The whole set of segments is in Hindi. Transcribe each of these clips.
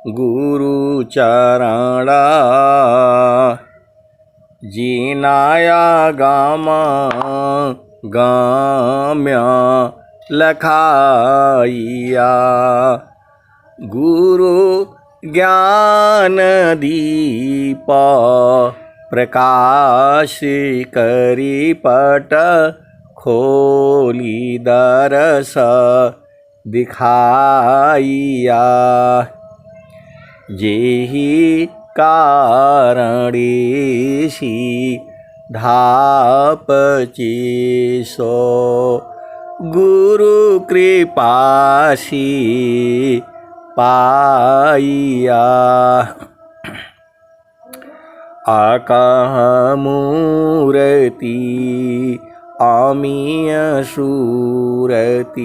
गुरु चरणा जीनाया गामा गाम्या लखाइया गुरु ज्ञान दीप प्रकाश करी पट खोली दरस दिखाइया जेहि कारणेशी धापचेसो गुरु कृपासी पाइया आकाह मूर्ति अमीय सूरति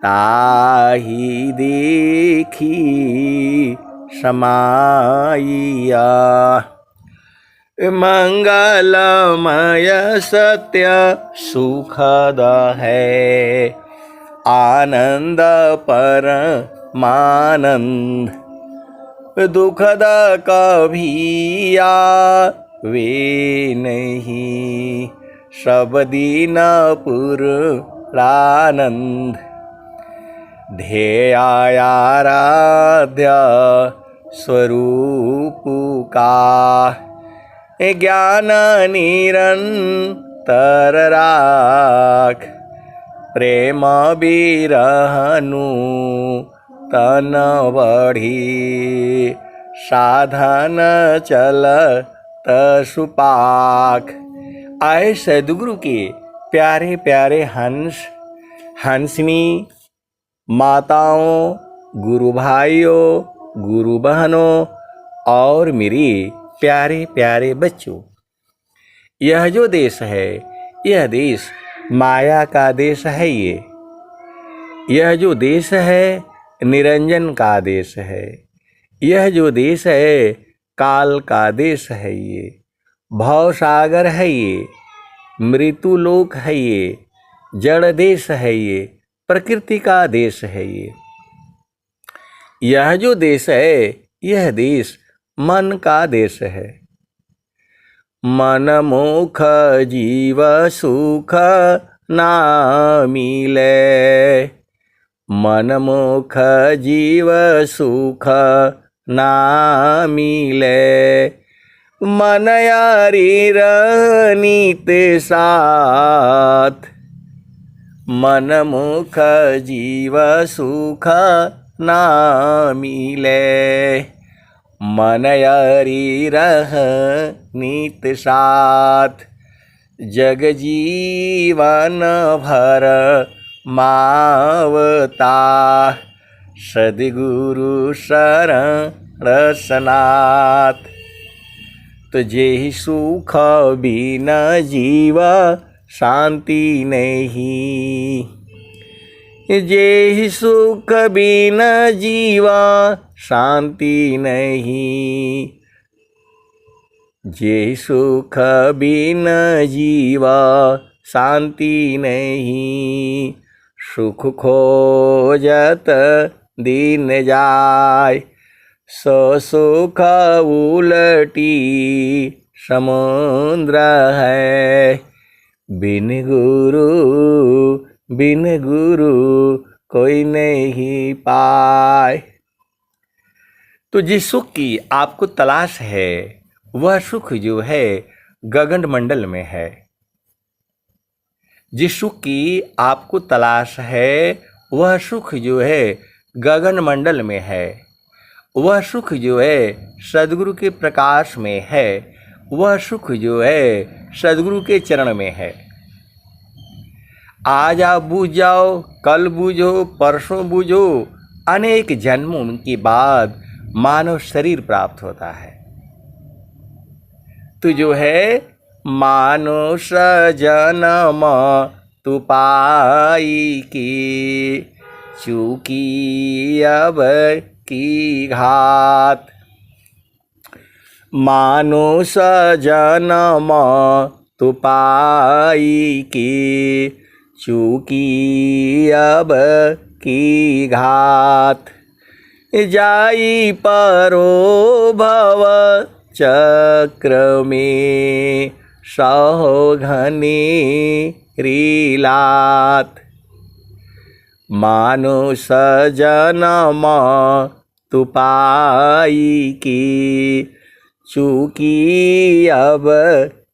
ताहि देखी समाइया मंगलमय सत्य सुखद है आनंद परमानंद दुखद कभिया वे नहीं सब दिन पुरानंद ध्येयाराध्य स्वरूप का ज्ञान निरंतर राख प्रेम बिरहनु तन बढ़ी साधन चल सुपाक। आए सद्गुरु के प्यारे प्यारे हंसनी माताओं, गुरु भाइयों, गुरु बहनों और मेरे प्यारे प्यारे बच्चों, यह जो देश है यह देश माया का देश है। यह जो देश है निरंजन का देश है। यह जो देश है काल का देश है। ये भव सागर है। ये मृत्यु लोक है। ये जड़ देश है। ये प्रकृति का देश है। यह जो देश है यह देश मन का देश है। मन मुख जीव सुख ना मिले। मन मुख जीव सुख ना मिले। मन यारी नित साथ। मन मुख जीव सुख ना मिले। मन यारी नित साथ। जग जीवन भर मावता सद्गुरु शरण सनाथ। तो जेहि सुख बिना जीव शांति नहीं। जेहि सुख बिना जीवा शांति नहीं। जेहि सुख बिना जीवा शांति नहीं। सुख खोजत दिन जाय सो सुख उलटी समुद्र है। बिन गुरु कोई नहीं पाए। तो जिस सुख की आपको तलाश है वह सुख जो है गगन मंडल में है। जिस सुख की आपको तलाश है वह सुख जो है गगन मंडल में है। वह सुख जो है सद्गुरु के प्रकाश में है। वह सुख जो है सद्गुरु के चरण में है। आज आप बूझ जाओ, कल बूझो, परसों बूझो, अनेक जन्मों के बाद मानव शरीर प्राप्त होता है। तो जो है मानुष जन्म तु पाई की चूकी अब की घात। मानुष जन्म तु पाई की चूकी अब की घात। जाई परो भव चक्र में सहो घनी रीलात। मानुष जन्म तु पाई की चूकी अब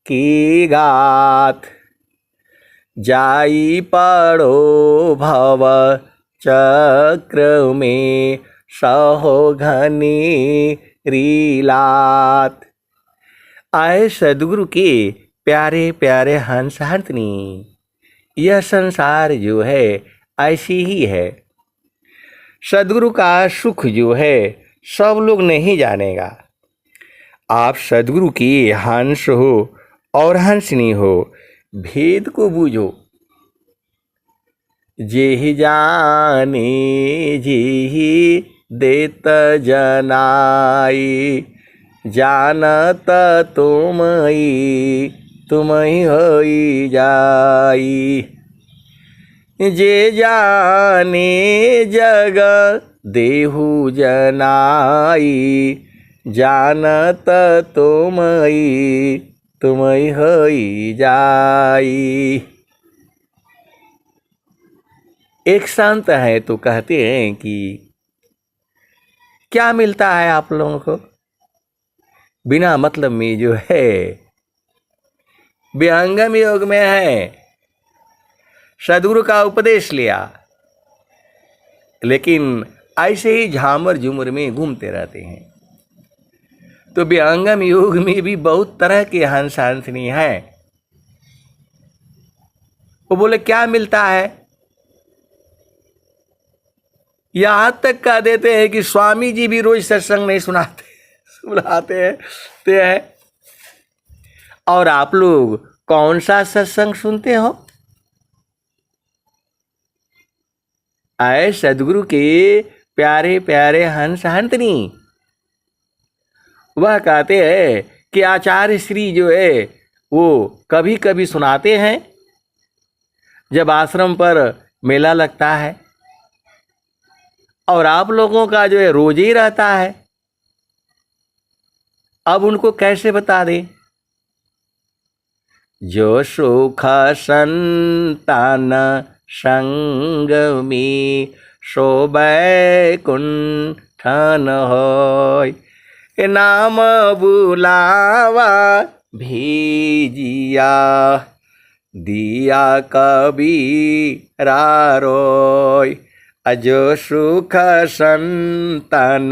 की घात। जाई पड़ो भव चक्र में सहो घनी रीलात। आए सद्गुरु के प्यारे प्यारे हंस हंसनी, यह संसार जो है ऐसी ही है। सद्गुरु का सुख जो है सब लोग नहीं जानेगा। आप सद्गुरु की हंस हो और हंसनी हो, भेद को बूझो। जेहि जाने जेहि देत जनाई, जानत तुमई तुमई होई जाई। जे जाने जग देहु जनाई, जानत तुमई तुमई होई जाई। एक संत है तो कहते हैं कि क्या मिलता है आप लोगों को? बिना मतलब में जो है विहंगम योग में है, सद्गुरु का उपदेश लिया, लेकिन ऐसे ही झामर झूमर में घूमते रहते हैं। तो विहंगम योग में भी बहुत तरह के हंस हंसनी है। वो बोले क्या मिलता है? यहां तक कह देते हैं कि स्वामी जी भी रोज सत्संग नहीं सुनाते हैं। और आप लोग कौन सा सत्संग सुनते हो? आए सद्गुरु के प्यारे प्यारे हंस हंसनी, वह कहते हैं कि आचार्य श्री जो है वो कभी कभी सुनाते हैं जब आश्रम पर मेला लगता है, और आप लोगों का जो है रोज ही रहता है। अब उनको कैसे बता दें? जो सुख संतान संग में शोभै कुंठन होय, नाम बुलावा भेजिया दिया कबीरा रोय। अजो सुख संतान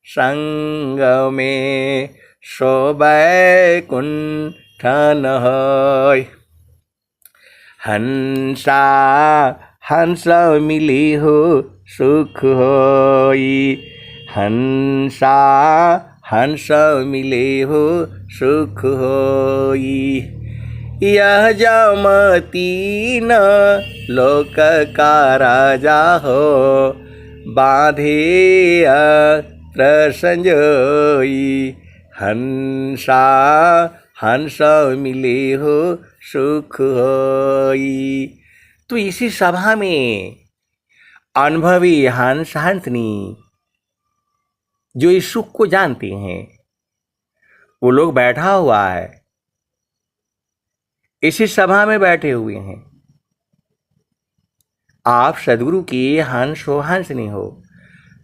संग में शोभै कुंठन होय। हंसा हंस मिली हो सुख होई, हंसा हंस मिले हो सुख होई। यह जमती न लोक का राजा हो, बांधे अत्र संजोई। हंसा हंस मिले हो सुख होई। तो इसी सभा में अनुभवी हंस हंसनी जो इस सुख को जानते हैं, वो लोग बैठा हुआ है, इसी सभा में बैठे हुए हैं। आप सद्गुरु की हंस हो हंसनी हो।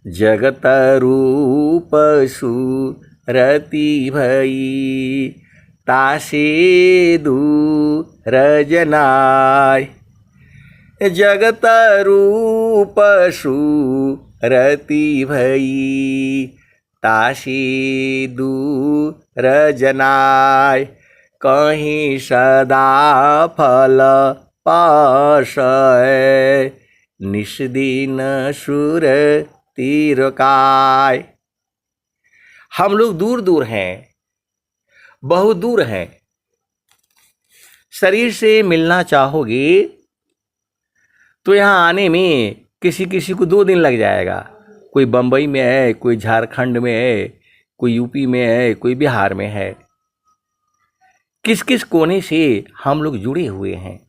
जगत रूप सुरति भई, तासे दूर जनाय। जगत रूप सुरति भई, तासे दूर जनाय। कहीं सदा फल पाशय, निष्दिन सुर तीरकाय। हम लोग दूर दूर हैं, बहुत दूर हैं। शरीर से मिलना चाहोगे तो यहाँ आने में किसी किसी को 2 दिन लग जाएगा। कोई बम्बई में है, कोई झारखंड में है, कोई यूपी में है, कोई बिहार में है। किस किस कोने से हम लोग जुड़े हुए हैं।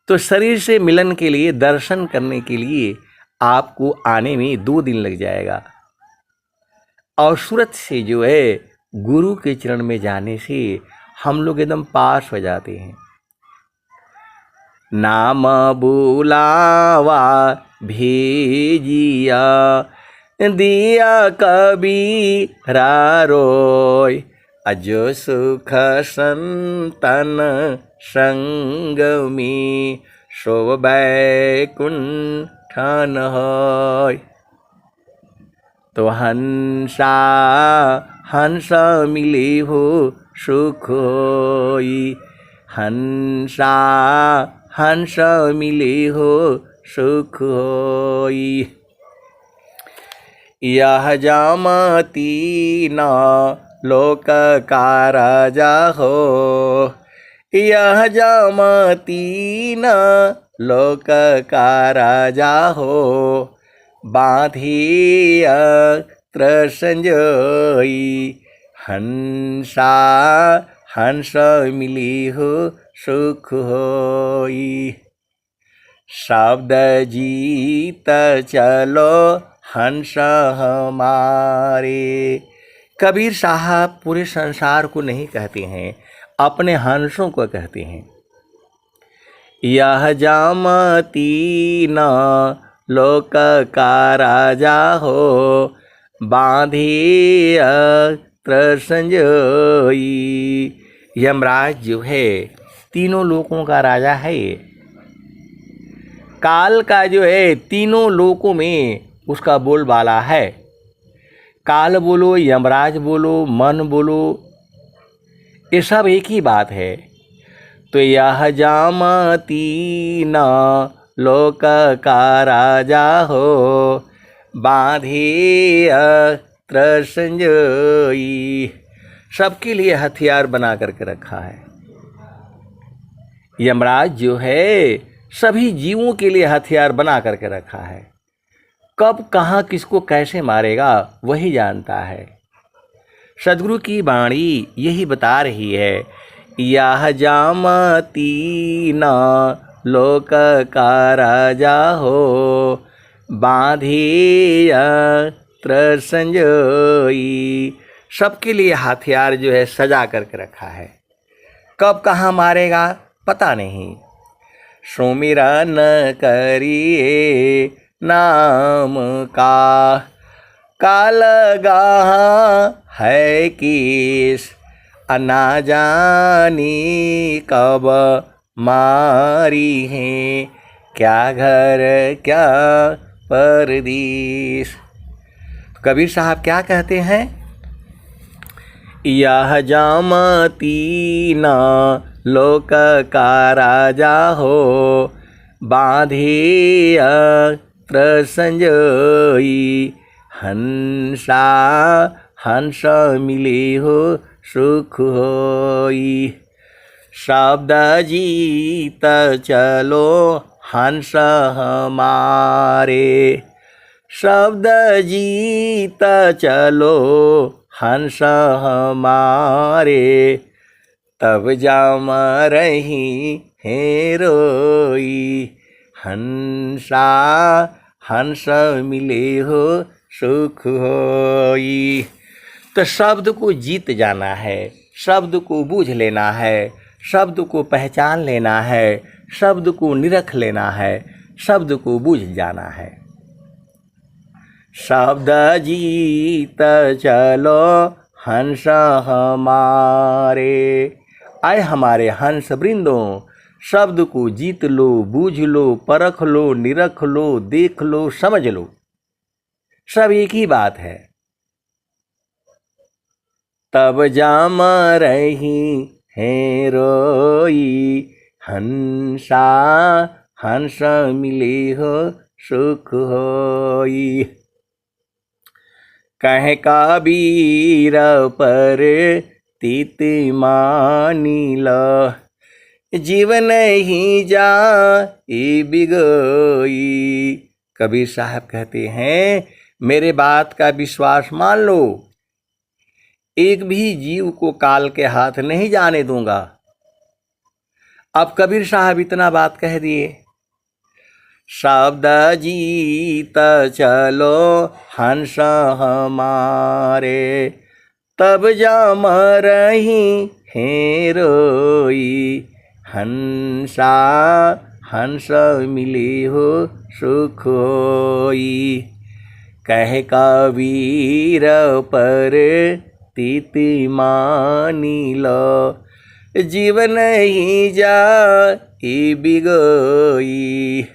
तो शरीर से मिलन के लिए, दर्शन करने के लिए आपको आने में 2 दिन लग जाएगा। और सूरत से जो है गुरु के चरण में जाने से हम लोग एकदम पास हो जाते हैं। नाम बुलावा भेजिया, दिया कबीरा रोय, अजो सुख संतन संग में, शोभ बैकुंठन होय। तो हंसा हंस मिले हो सुख होई, हंसा हंस मिले हो सुख होई। यह जामती न लोक का राजा हो, यह जामती न लोक का राजा हो, बांधिय त्र संजोई, हंसा हंस मिली हो सुख होई। शब्द जीत चलो हंस हमारे। कबीर साहब पूरे संसार को नहीं कहते हैं, अपने हंसों को कहते हैं। यह जामती न लोक का राजा हो, बांधिय त्र संजोई। यमराज जो है तीनों लोकों का राजा है। काल का जो है तीनों लोकों में उसका बोलबाला है। काल बोलो, यमराज बोलो, मन बोलो, ये सब एक ही बात है। तो यह जामती न लोक का राजा हो, बांधिय त्र संजोई। सबके लिए हथियार बना करके रखा है। यमराज जो है सभी जीवों के लिए हथियार बना करके रखा है। कब कहाँ किसको कैसे मारेगा वही जानता है। सद्गुरु की वाणी यही बता रही है, यह जामती न लोक का राजा हो, बांधिय त्र संजोई। सबके लिए हथियार जो है सजा करके रखा है। कब कहाँ मारेगा पता नहीं। सुमिरन करिए नाम का, काल गाहा है किस, अना जानी कब मारी है, क्या घर क्या परदेश। कबीर साहब क्या कहते हैं, यह जामती न लोक का राजा हो, बांधिय त्र संजोई। हंसा हंस मिले हो सुख होई। शब्द जीत चलो हंस हमारे, शब्द जीत चलो हंस हमारे, तब जाम रही है रोई। हंसा हंस मिले हो सुख होई। तो शब्द को जीत जाना है, शब्द को बूझ लेना है, शब्द को पहचान लेना है, शब्द को निरख लेना है, शब्द को बूझ जाना है। शब्द जीत चलो हंस हमारे, आए हमारे हंस वृंदों, शब्द को जीत लो, बूझ लो, परख लो, निरख लो, देख लो, समझ लो। सब एक ही बात है। तब जाम रही है रोई। हंसा हंस मिले हो सुख होई। कह कबीर पर तीत मानिल, जीवन ही जा बिगोई। कबीर साहब कहते हैं, मेरे बात का विश्वास मान लो, एक भी जीव को काल के हाथ नहीं जाने दूंगा। अब कबीर साहब इतना बात कह दिए, शब्द जीत चलो हंस हमारे, तब जम रही हैं रोई, हंसा हंस मिली हो सुख होई। कह कबीर पर तीति मानी लो, जीवन ही जाई बिगोई।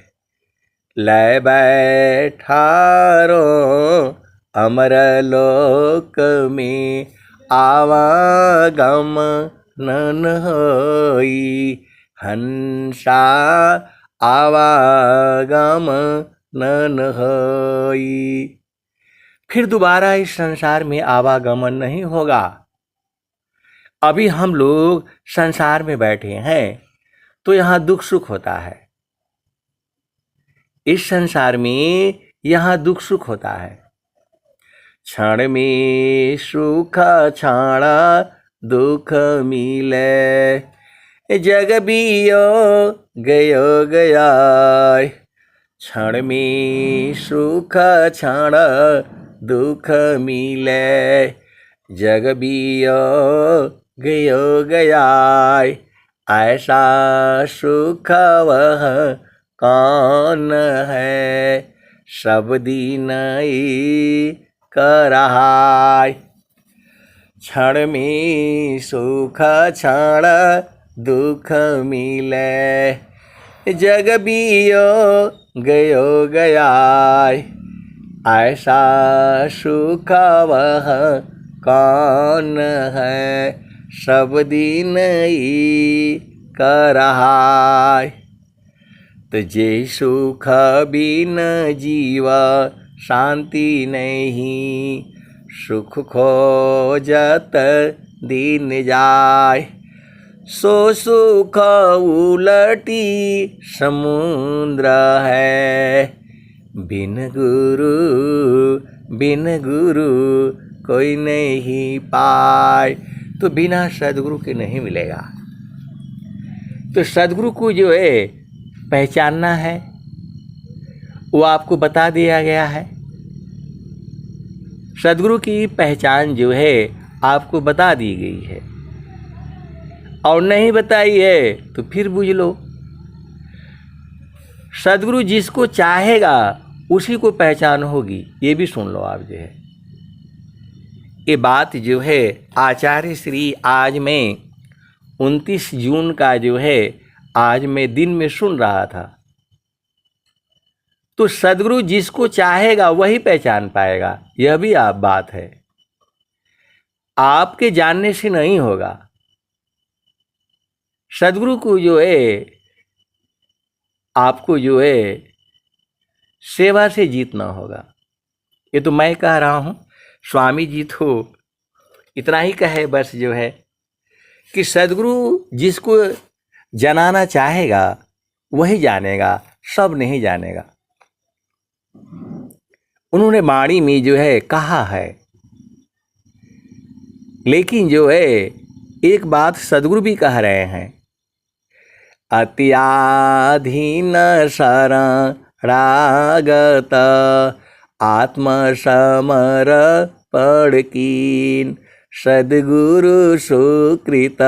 लै बैठारो अमर लोक में, आवागम नन होई, हंसा आवागम नन होई। फिर दोबारा इस संसार में आवागमन नहीं होगा। अभी हम लोग संसार में बैठे हैं तो यहाँ दुख सुख होता है, इस संसार में यहाँ दुख सुख होता है। क्षण में सुख क्षण दुख मिले, जग बियो गयो गया। क्षण में सुख क्षण दुख मिले, जग बियो गयो गया। ऐसा सुख वह कौन है, सब दिन करहाय। क्षण में सुख क्षण दुख मिले, जग बियो गयो गया। ऐसा सुख वह कौन है, सब दिन करहाय। तो जे सुख बिन जीवा शांति नहीं, सुख खोजत दिन जाय। सो सुख उलटी समुद्र है, बिन गुरु कोई नहीं पाए। तो बिना सदगुरु के नहीं मिलेगा। तो सदगुरु को जो है पहचानना है, वो आपको बता दिया गया है। सदगुरु की पहचान जो है आपको बता दी गई है, और नहीं बताई है तो फिर बुझ लो। सदगुरु जिसको चाहेगा उसी को पहचान होगी, ये भी सुन लो आप। जो है ये बात जो है आचार्य श्री आज मैं 29 जून का जो है आज मैं दिन में सुन रहा था। तो सदगुरु जिसको चाहेगा वही पहचान पाएगा, यह भी आप बात है, आपके जानने से नहीं होगा। सदगुरु को जो है आपको जो है सेवा से जीतना होगा। ये तो मैं कह रहा हूँ, स्वामी जी तो इतना ही कहे बस जो है कि सदगुरु जिसको जनाना चाहेगा वही जानेगा, सब नहीं जानेगा। उन्होंने वाणी में जो है कहा है, लेकिन जो है एक बात सदगुरु भी कह रहे हैं, अत्याधीन शरणागत आत्मसमर्पण कीन, सद्गुरु सुकृत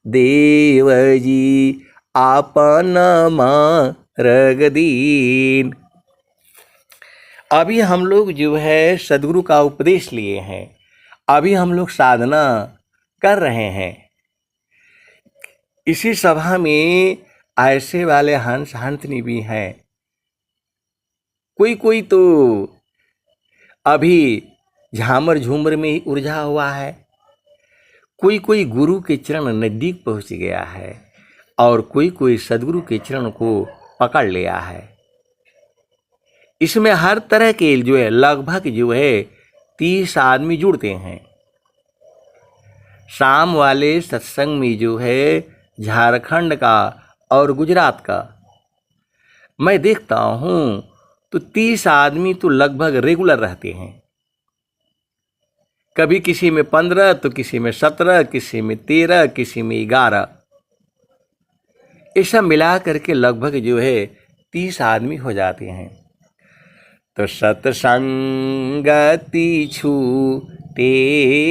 देव जी आपन मार्ग दीन। अभी हम लोग जो है सद्गुरु का उपदेश लिए हैं, अभी हम लोग साधना कर रहे हैं। इसी सभा में ऐसे वाले हंस हंसनी भी हैं। कोई तो अभी झामर झूमर में ही उलझा हुआ है, कोई गुरु के चरण नजदीक पहुंच गया है, और कोई सदगुरु के चरण को पकड़ लिया है। इसमें हर तरह के जो है लगभग जो है 30 आदमी जुड़ते हैं। शाम वाले सत्संग में जो है झारखंड का और गुजरात का मैं देखता हूँ तो 30 आदमी तो लगभग रेगुलर रहते हैं। कभी किसी में 15 तो किसी में 17, किसी में 13, किसी में 11। ये सब मिला करके लगभग जो है 30 आदमी हो जाते हैं। तो सत्संगति छूटे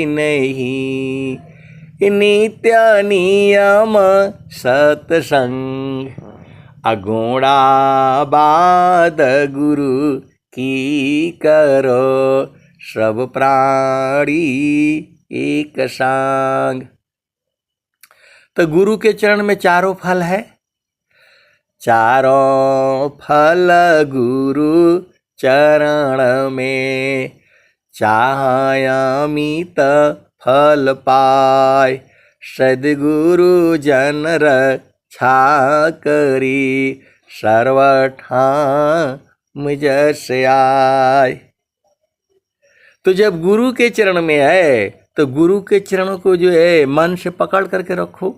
नहीं, नित्य नियम सत्संग, अगुणाबाद गुरु की करो, सब प्राणी एक संग। तो गुरु के चरण में चारों फल है, चारों फल गुरु चरण में, चाहे अमित फल पाए, सद्गुरु जन रक्षा करी, सर्वठाम जस आए। तो जब गुरु के चरण में है तो गुरु के चरणों को जो है मन से पकड़ करके रखो।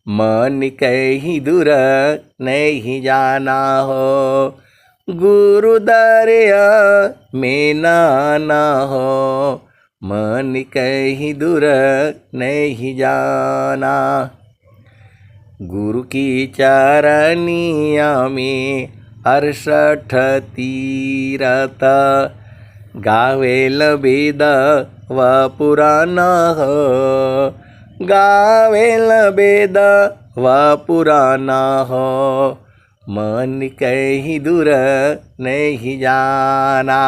मन कहीं दूर नहीं जाना हो, गुरु दरिया में नाना हो, मन कहीं दूर नहीं जाना। गुरु की चरनिया में 68 तीरथ, गावेल वेद व पुराण हो, गावेल वेद व पुराण हो, मन कहीं दूर नहीं जाना।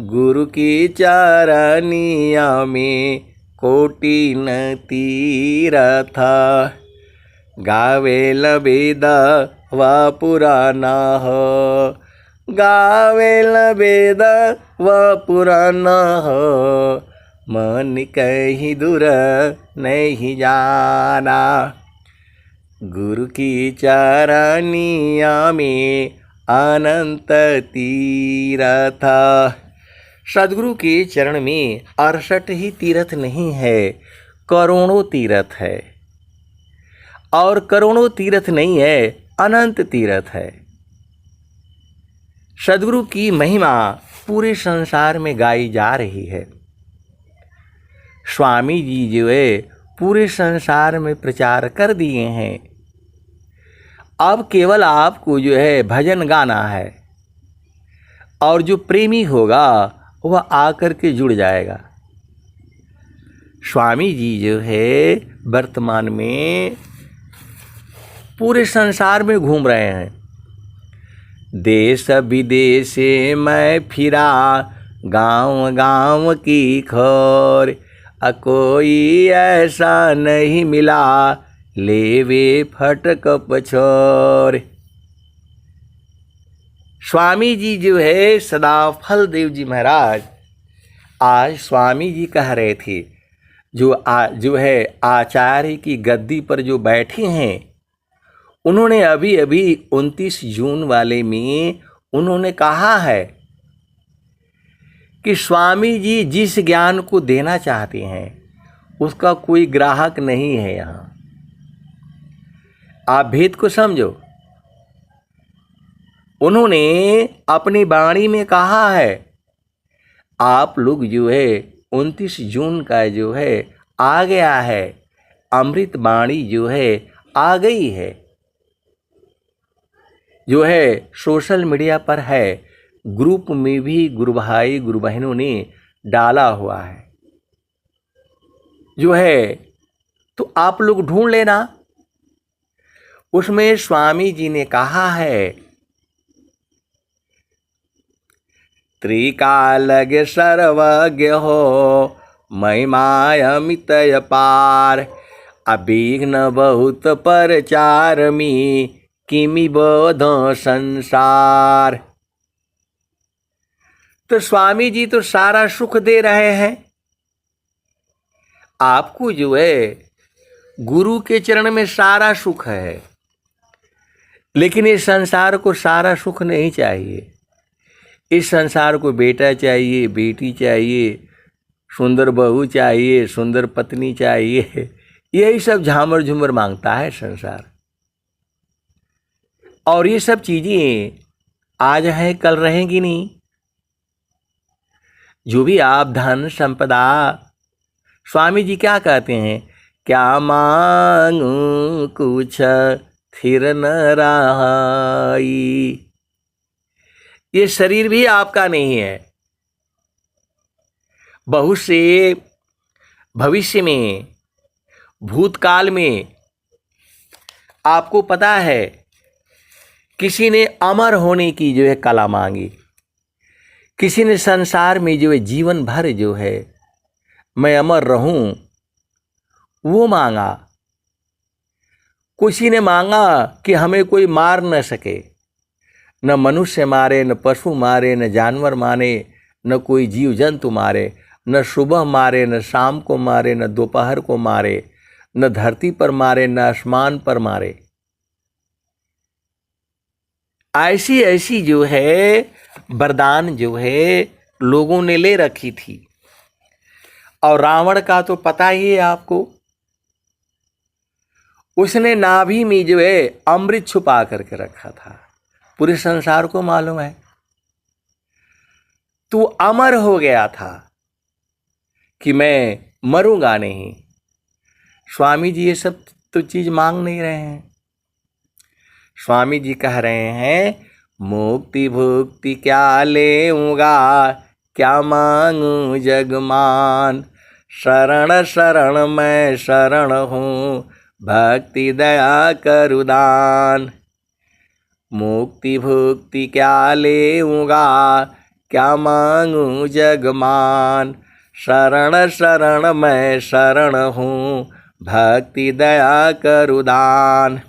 गुरु की चरनिया में कोटिन तीरथ, गावेल वेद व पुराण हो, गावेल वेद व पुराण हो, मन कहीं दूर नहीं जाना। गुरु की चरनिया में अनंत तीरथ। सद्गुरु के चरण में 68 ही तीर्थ नहीं है, करोड़ों तीर्थ है। और करोड़ों तीर्थ नहीं है, अनंत तीर्थ है। सद्गुरु की महिमा पूरे संसार में गाई जा रही है। स्वामी जी जो है पूरे संसार में प्रचार कर दिए हैं। अब केवल आपको जो है भजन गाना है, और जो प्रेमी होगा वह आकर के जुड़ जाएगा। स्वामी जी जो है वर्तमान में पूरे संसार में घूम रहे हैं। देश विदेश में फिरा, गांव गांव की खोर, कोई ऐसा नहीं मिला, लेवे फटक पछोर। स्वामी जी जो है सदाफल देव जी महाराज, आज स्वामी जी कह रहे थे, जो है आचार्य की गद्दी पर जो बैठे हैं, उन्होंने अभी अभी 29 जून वाले में उन्होंने कहा है कि स्वामी जी जिस ज्ञान को देना चाहते हैं उसका कोई ग्राहक नहीं है। यहाँ आप भेद को समझो। उन्होंने अपनी वाणी में कहा है, आप लोग जो है 29 जून का जो है आ गया है, अमृत वाणी जो है आ गई है, जो है सोशल मीडिया पर है, ग्रुप में भी गुरु भाई गुरु बहनों ने डाला हुआ है जो है, तो आप लोग ढूंढ लेना। उसमें स्वामी जी ने कहा है, त्रिकालज्ञ सर्वज्ञ हो, महिमाय अमित अपार, अभिघ्न बहुत परचारमी, किमि बोध संसार। तो स्वामी जी तो सारा सुख दे रहे हैं आपको, जो है गुरु के चरण में सारा सुख है। लेकिन इस संसार को सारा सुख नहीं चाहिए। इस संसार को बेटा चाहिए, बेटी चाहिए, सुंदर बहू चाहिए, सुंदर पत्नी चाहिए, यही सब झामर झूमर मांगता है संसार। और ये सब चीजें आज हैं कल रहेंगी नहीं। जो भी आप धन संपदा, स्वामी जी क्या कहते हैं क्या मांगू कुछ फिर न रहाई। ये शरीर भी आपका नहीं है। बहुत से भविष्य में, भूतकाल में आपको पता है किसी ने अमर होने की जो है कला मांगी, किसी ने संसार में जो है जीवन भर जो है मैं अमर रहूं वो मांगा। किसी ने मांगा कि हमें कोई मार न सके, न मनुष्य मारे, न पशु मारे, न जानवर मारे, न कोई जीव जंतु मारे, न सुबह मारे, न शाम को मारे, न दोपहर को मारे, न धरती पर मारे, न आसमान पर मारे। ऐसी ऐसी जो है वरदान जो है लोगों ने ले रखी थी। और रावण का तो पता ही है आपको, उसने नाभि में जो है अमृत छुपा करके रखा था, पूरे संसार को मालूम है। तू अमर हो गया था कि मैं मरूंगा नहीं। स्वामी जी ये सब तो चीज मांग नहीं रहे हैं। स्वामी जी कह रहे हैं मुक्ति भुक्ति क्या लेऊंगा, क्या मांगू जगमान। शरण शरण मैं शरण हूँ, भक्ति दया करु दान। मुक्ति भुक्ति क्या लेऊंगा, क्या मांगू जगमान। शरण शरण मैं शरण हूँ, भक्ति दया करु दान।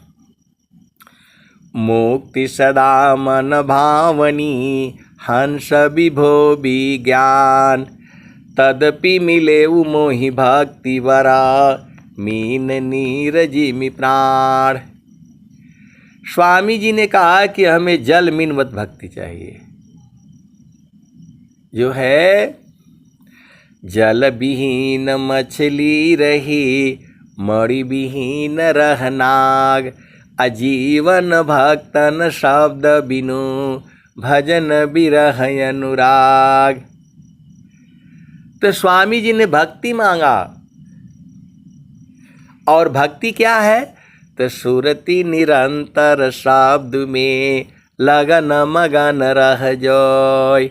मुक्ति सदा मन भावनी, हंस विभो विज्ञान। तदपि मिलेउ मोहि भक्ति वरा, मीन नीरजिमि प्राण। स्वामी जी ने कहा कि हमें जल मिनवत भक्ति चाहिए, जो है जल विहीन मछली रही, मणि विहीन रहनाग। अजीवन भक्तन शब्द बिनु, भजन बिरह अनुराग। तो स्वामी जी ने भक्ति मांगा, और भक्ति क्या है? तो सुरति निरंतर शब्द में, लगन मगन रह जाय।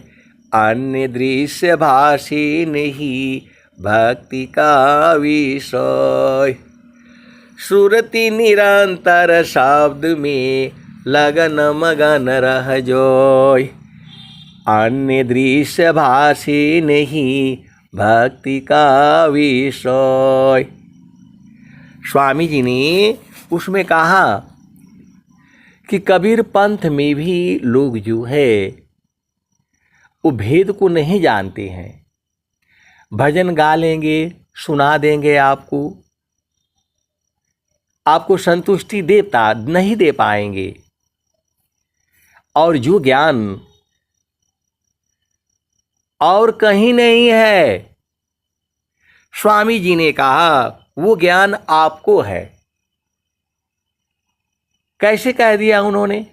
अन्य दृश्य भाषी नहीं, भक्ति का विषय। सुरति निरंतर शब्द में, लगन मगन रह जाय। अन्य दृश्य भाषी नहीं, भक्ति का विषय। स्वामी जी ने उसमें कहा कि कबीर पंथ में भी लोग जो है वो भेद को नहीं जानते हैं। भजन गा लेंगे, सुना देंगे आपको संतुष्टि देता नहीं दे पाएंगे। और जो ज्ञान और कहीं नहीं है, स्वामी जी ने कहा वो ज्ञान आपको है। कैसे कह दिया उन्होंने?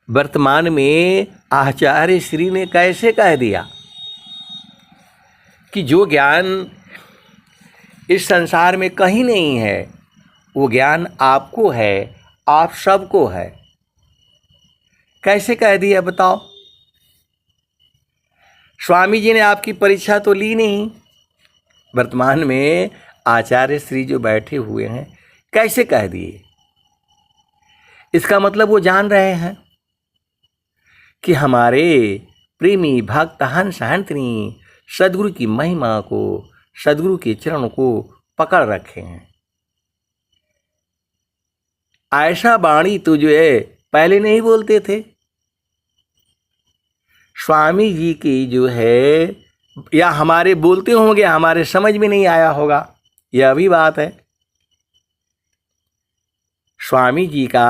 वर्तमान में आचार्य श्री ने कैसे कह दिया कि जो ज्ञान इस संसार में कहीं नहीं है वो ज्ञान आपको है, आप सबको है। कैसे कह दिया बताओ? स्वामी जी ने आपकी परीक्षा तो ली नहीं। वर्तमान में आचार्य श्री जो बैठे हुए हैं कैसे कह दिए? इसका मतलब वो जान रहे हैं कि हमारे प्रेमी भक्त हंस हंसनी सदगुरु की महिमा को, सदगुरु के चरण को पकड़ रखे हैं। ऐसा वाणी तो जो है पहले नहीं बोलते थे। स्वामी जी की जो है, या हमारे बोलते होंगे, हमारे समझ में नहीं आया होगा, यह भी बात है। स्वामी जी का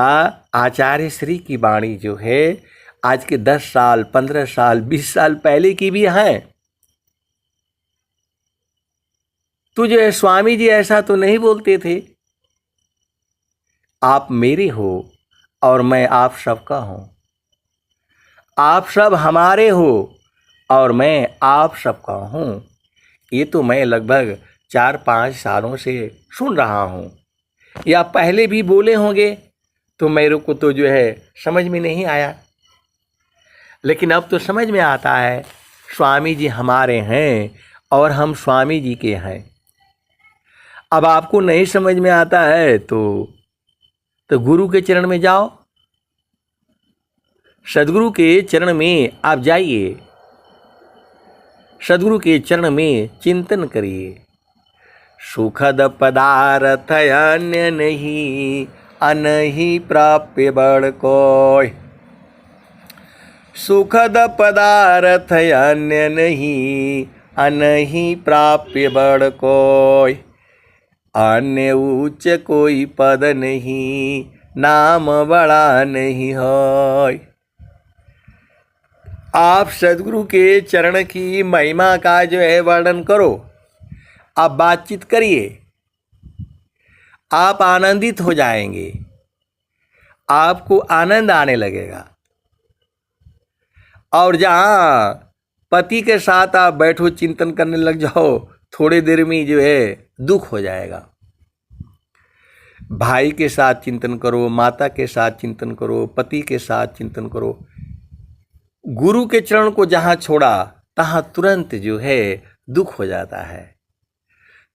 आचार्य श्री की वाणी जो है आज के 10 साल 15 साल 20 साल पहले की भी है। तो जो है स्वामी जी ऐसा तो नहीं बोलते थे। आप मेरे हो और मैं आप सबका हूं। आप सब हमारे हो और मैं आप सबका हूं। ये तो मैं लगभग 4-5 सालों से सुन रहा हूँ, या पहले भी बोले होंगे तो मेरे को तो जो है समझ में नहीं आया, लेकिन अब तो समझ में आता है। स्वामी जी हमारे हैं और हम स्वामी जी के हैं। अब आपको नहीं समझ में आता है तो गुरु के चरण में जाओ, सदगुरु के चरण में आप जाइए, सदगुरु के चरण में चिंतन करिए। सुखद पदार्थ अन्य नहीं, अनहि प्राप्य बड़ कोय। सुखद पदार्थ अन्य नहीं, अनहि प्राप्य बड़ कोय। अन्य उच्च कोई पद नहीं, नाम बड़ा नहीं होय। आप सदगुरु के चरण की महिमा का जो है वर्णन करो, आप बातचीत करिए, आप आनंदित हो जाएंगे, आपको आनंद आने लगेगा। और जहाँ पति के साथ आप बैठो चिंतन करने लग जाओ, थोड़ी देर में जो है दुख हो जाएगा। भाई के साथ चिंतन करो, माता के साथ चिंतन करो, पति के साथ चिंतन करो। गुरु के चरण को जहाँ छोड़ा तहाँ तुरंत जो है दुख हो जाता है।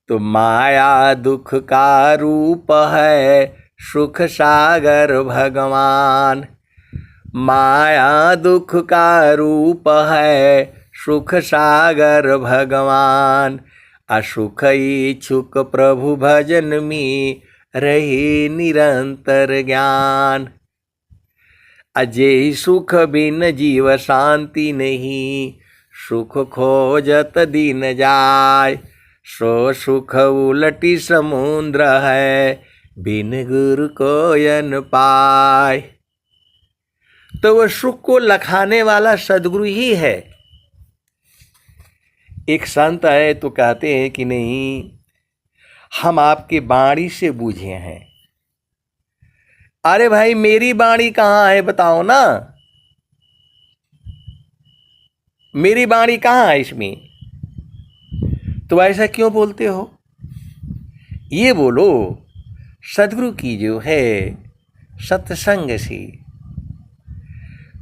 तो माया दुख का रूप है, सुख सागर भगवान। माया दुख का रूप है, सुख सागर भगवान। असुख इच्छुक प्रभु भजन में रहे निरंतर ज्ञान। अजय सुख बिन जीव शांति नहीं, सुख खोजत दिन जाय। सो सुख उलटी समुद्र है, बिन गुरु कोयन पाय। तो वह सुख को लखाने वाला सदगुरु ही है। एक संत है तो कहते हैं कि नहीं, हम आपके बाणी से बूझे हैं। अरे भाई, मेरी बाणी कहाँ है बताओ ना, मेरी बाणी कहाँ है इसमें? तो ऐसा क्यों बोलते हो? ये बोलो, सदगुरु की जो है सत्संग से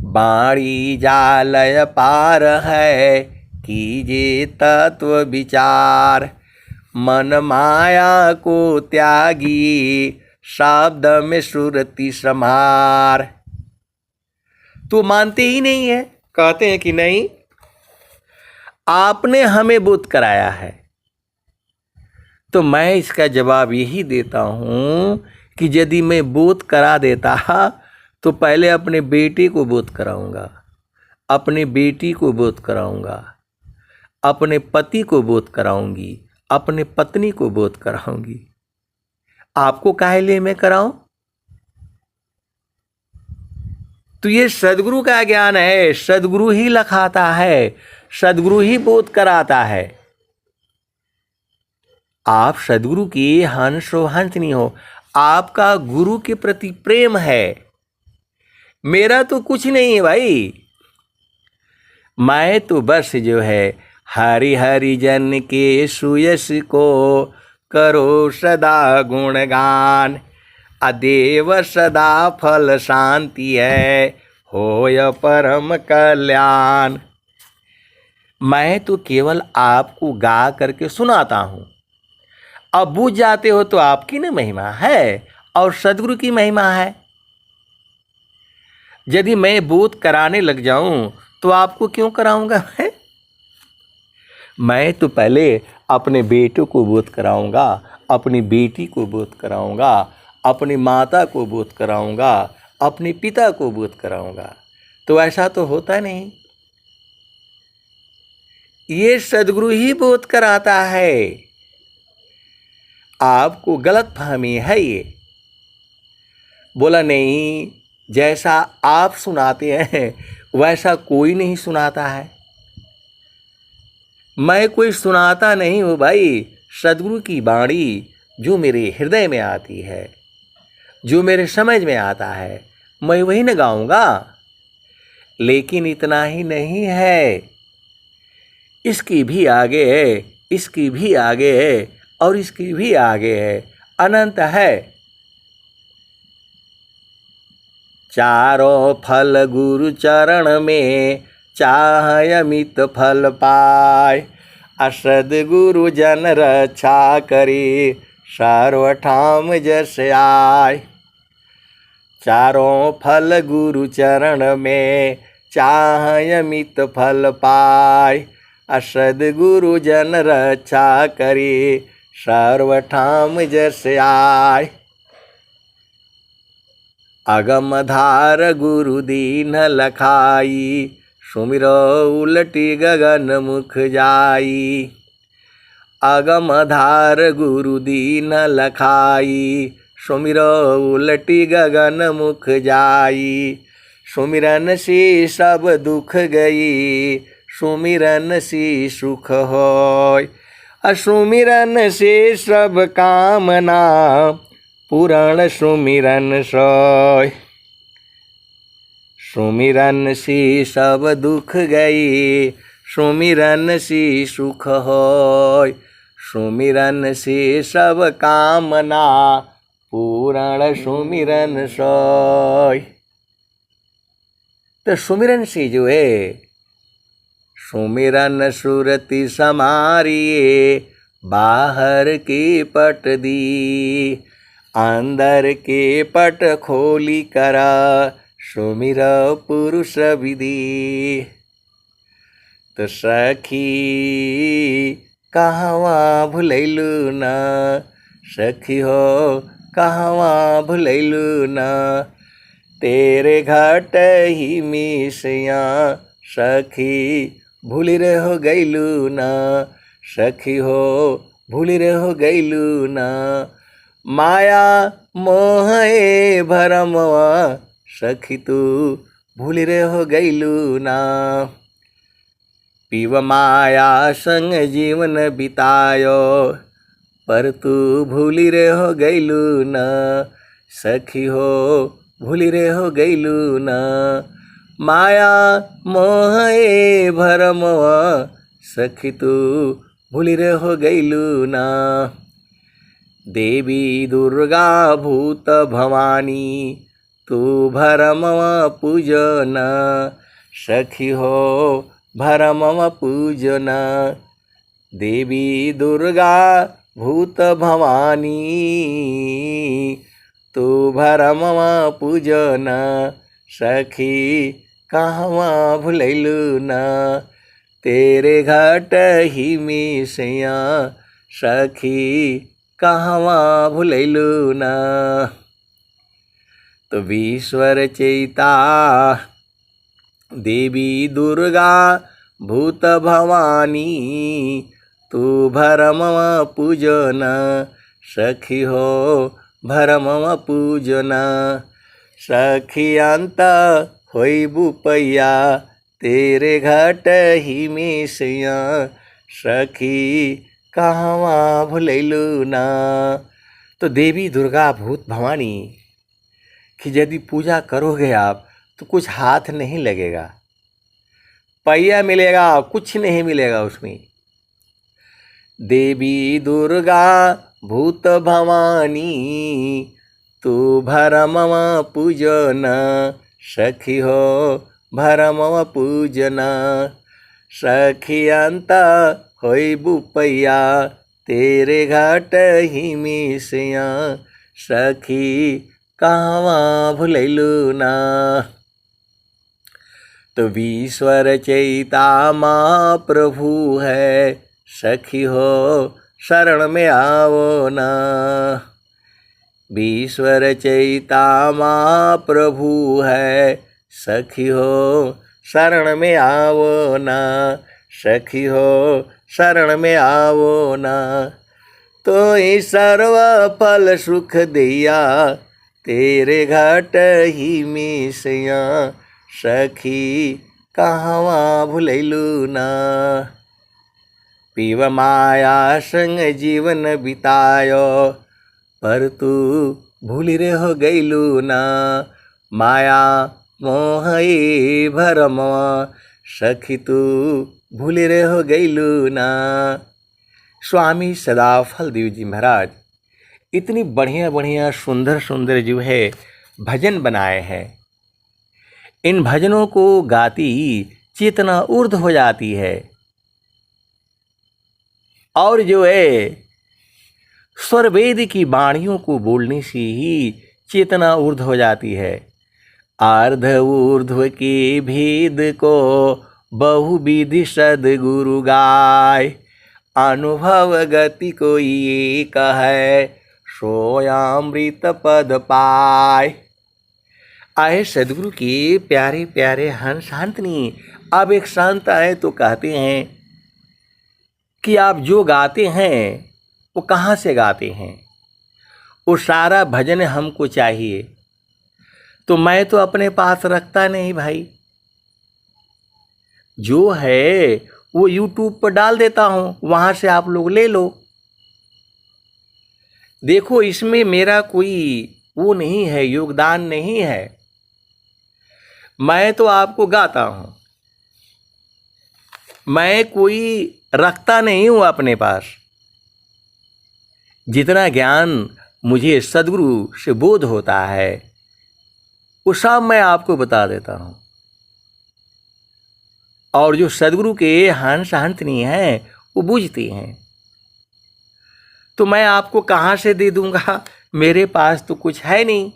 बाणी जालय पार है, कीजे तत्व विचार। मन माया को त्यागी, शब्द में सुरति समार। तो मानते ही नहीं है, कहते हैं कि नहीं, आपने हमें बोध कराया है। तो मैं इसका जवाब यही देता हूँ कि यदि मैं बोध करा देता तो पहले अपने बेटे को बोध कराऊंगा, अपने बेटी को बोध कराऊंगा, अपने पति को बोध कराऊंगी, अपने पत्नी को बोध कराऊंगी। आपको काहे लिए मैं कराऊं? तो ये सदगुरु का ज्ञान है, सदगुरु ही लखाता है, सदगुरु ही बोध कराता है। आप सदगुरु की हंस हो हंसनी हो, आपका गुरु के प्रति प्रेम है। मेरा तो कुछ नहीं है भाई, मैं तो बस जो है हरि हरि जन के सुयश को करो सदा गुणगान। अदेव सदा फल शांति है, होय परम कल्याण। मैं तो केवल आपको गा करके सुनाता हूँ, अब बूझ जाते हो तो आपकी न महिमा है और सदगुरु की महिमा है। यदि मैं बोध कराने लग जाऊं तो आपको क्यों कराऊंगा मैं तो पहले अपने बेटों को बोध कराऊंगा, अपनी बेटी को बोध कराऊंगा, अपनी माता को बोध कराऊंगा, अपने पिता को बोध कराऊंगा। तो ऐसा तो होता नहीं, ये सदगुरु ही बोध कराता है। आपको गलत फहमी है ये। बोला नहीं, जैसा आप सुनाते हैं वैसा कोई नहीं सुनाता है। मैं कोई सुनाता नहीं हूँ भाई, सदगुरु की बाणी जो मेरे हृदय में आती है, जो मेरे समझ में आता है, मैं वही न गाऊंगा। लेकिन इतना ही नहीं है, इसकी भी आगे है, इसकी भी आगे है, और इसकी भी आगे है, अनंत है। चारों फल गुरु चरण में, चाहे अमित फल पाए। असद गुरु जन रक्षा करे, सर्वठाम जस आय। चारों फल गुरु चरण में, चाहे अमित फल पाए। असद गुरु जन रक्षा करे, सर्वठाम जस आय। अगम धार गुरु दीन लखाई, सुमिरो उलटी गगन मुख जाई। अगम धार गुरु दीन लखाई, सुमिरो उलटी गगन मुख जाई। सुमिरन से सब दुख गई, सुमिरन से सुख होय। सुमिरन से सब कामना, पूरण सुमिरन सोय। सुमिरन से सब दुख गई, सुमिरन से सुख होय। सुमिरन से सब कामना, पूरण सुमिरन सोय। तो सुमिरन से जो है, सुमिरन सुरति समारिए, बाहर की पट दी। अंदर के पट खोली करा, सुमिर पुरुष विधि। तो सखी कहवा भुलैलु न, सखी हो कहवा भुलैलु न। तेरे घाट ही मिसिया, सखी भूली रे हो गैलु न। सखी हो भूली रे हो गैलु न। माया मोह ए भरमवा, सखी तू भूली रे हो गैलु ना। पीव माया संग जीवन बितायो, पर तू भूली रे हो गैलु ना। सखी हो भूली रे हो गैलु ना। माया मोह ए भरमवा, सखी तू भूली रे हो गैलु ना। देवी दुर्गा भूत भवानी, तू भरमवा पूजन। सखी हो भरमवा पूजन। देवी दुर्गा भूत भवानी, तू भरमवा पूजन। सखी कहवा भुलैलु न, तेरे घाट ही मिसिया। सखी कहवा भुलैलु न। तो विश्वर चैता देवी दुर्गा भूत भवानी, तू भरमवा पूजन। सखी हो भरमवा पूजन। सखी अंत होइबु पैया, तेरे घाट ही मिसिया। सखी कहवा भुलैलु ना। तो देवी दुर्गा भूत भवानी कि यदि पूजा करोगे आप तो कुछ हाथ नहीं लगेगा, पैया मिलेगा, कुछ नहीं मिलेगा उसमें। देवी दुर्गा भूत भवानी, तू भरमवा पूजन। सखी हो भरमवा पूजन। सखी अंत होइबु पैया, तेरे घाट ही मिसिया। सखी कहवा भुलैलु ना। तो विश्वर चैता माँ प्रभु है, सखी हो शरण में आओ ना। विश्वर चैता माँ प्रभु है, सखी हो शरण में आओ ना। सखी हो शरण में आओ ना। तो ही सर्व फल सुख दिया, तेरे घाट ही मिसिया। सखी कहवा भुलैलु ना। पीव माया संग जीवन बितायो, पर तू भूली रे हो गैलु ना। माया मोह ए भरमवा, सखी तू भूली रे हो गैलु ना। स्वामी सदाफल देव जी महाराज इतनी बढ़िया बढ़िया सुंदर सुंदर जो है भजन बनाए हैं। इन भजनों को गाती चेतना ऊर्ध्व हो जाती है और जो है स्वर वेद की वाणियों को बोलने से ही चेतना ऊर्ध्व हो जाती है। आर्ध ऊर्ध्व के भेद को बहुविधि सद्गुरु गाय, अनुभव गति को ये कहे सोयामृत पद पाए। आए सदगुरु के प्यारे प्यारे हंस हंसनी। अब एक संत आए तो कहते हैं कि आप जो गाते हैं वो कहाँ से गाते हैं, वो सारा भजन हमको चाहिए। तो मैं तो अपने पास रखता नहीं भाई, जो है वो यूट्यूब पर डाल देता हूँ, वहाँ से आप लोग ले लो। देखो इसमें मेरा कोई वो नहीं है, योगदान नहीं है। मैं तो आपको गाता हूँ, मैं कोई रखता नहीं हूँ अपने पास। जितना ज्ञान मुझे सद्गुरु से बोध होता है वो सब मैं आपको बता देता हूँ। और जो सद्गुरु के हंस हंसनी हैं वो बूझती हैं। तो मैं आपको कहाँ से दे दूँगा, मेरे पास तो कुछ है नहीं।